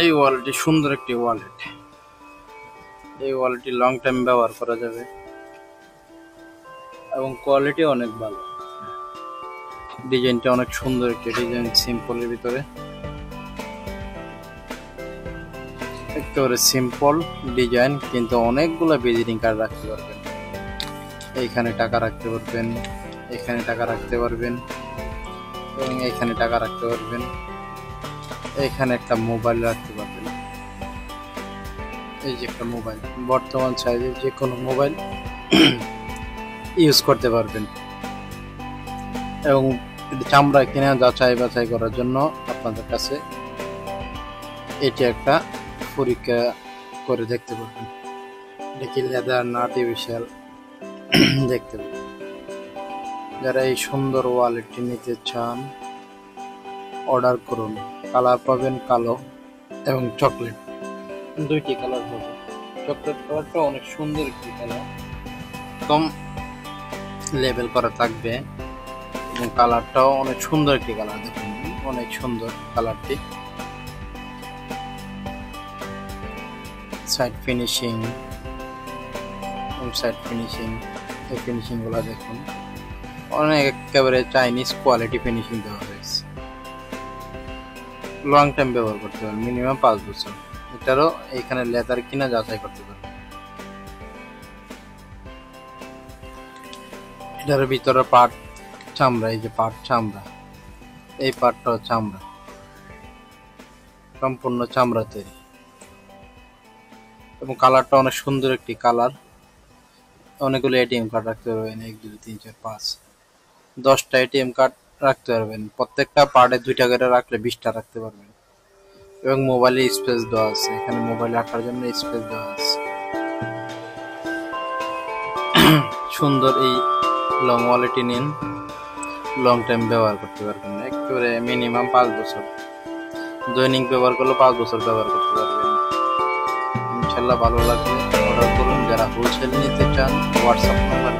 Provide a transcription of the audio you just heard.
এই ওয়ালেটটি সুন্দর একটি ওয়ালেট। এই ওয়ালেটটি লং টাইম ব্যবহার করা যাবে এবং কোয়ালিটি অনেক ভালো। ডিজাইনটা অনেক সুন্দর একটি ডিজাইন, সিম্পলের ভিতরে একেবারে সিম্পল ডিজাইন, কিন্তু অনেকগুলো ভিজিটিং কার্ড রাখতে পারবেন। এইখানে টাকা রাখতে পারবেন, এখানে টাকা রাখতে পারবেন এবং এখানে টাকা রাখতে পারবেন। এখানে একটা মোবাইল রাখতে পারবেন। এই যে একটা মোবাইল, বর্তমান সাইজের যে কোনো মোবাইল ইউজ করতে পারবেন এবং চামড়া কিনা যাচাই বাছাই করার জন্য আপনাদের কাছে এটি একটা পরীক্ষা করে দেখতে পারবেন। দেখি লেদার না আর্টিফিশিয়াল দেখতে পাবেন। যারা এই সুন্দর ওয়ালেটটি নিতে চান অর্ডার করুন। কালার পাবেন কালো এবং চকলেট, দুইটি কালার পাবেন। চকলেট কালারটা অনেক সুন্দর একটি কালার, কম লেবেল করা থাকবে এবং কালারটাও অনেক সুন্দর একটি কালার। দেখুন অনেক সুন্দর কালারটি। সাইড ফিনিশিং এবং সাইড ফিনিশিং, এই ফিনিশিং গুলা দেখুন অনেক একেবারে চাইনিজ কোয়ালিটি ফিনিশিং দেওয়া হয়েছে। লং টাইম ব্যবহার করতে পারেন, মিনিমাম 5 বছর। এটারও এখানে লেদার কিনা যাচাই করতে পারেন। এটার ভিতরে পার্ট চামড়া, এই যে পার্ট চামড়া, এই পার্টটাও চামড়া, সম্পূর্ণ চামড়া তৈরি এবং কালারটা অনেক সুন্দর একটি কালার। অনেকগুলো এটিএম কার্ড রাখতে পারবেন, 1 2 3 4 5 10টা এটিএম কার্ড রাখতে পারবেন। প্রত্যেকটা পার্টে 2টা করে রাখলে 20টা রাখতে পারবেন এবং মোবাইলে স্পেস দেওয়া আছে, এখানে মোবাইল রাখার জন্য স্পেস দেওয়া আছে। সুন্দর এই লং ওয়ালেটটি নিন, লং টাইম ব্যবহার করতে পারবেন, একেবারে মিনিমাম 5 বছর। দৈনিক ব্যবহার করলে 5 বছর ব্যবহার করতে পারবেন। ইনশাল্লাহ ভালো লাগলে অর্ডার করুন। যারা হোলসেল নিতে চান হোয়াটসঅ্যাপ নাম্বার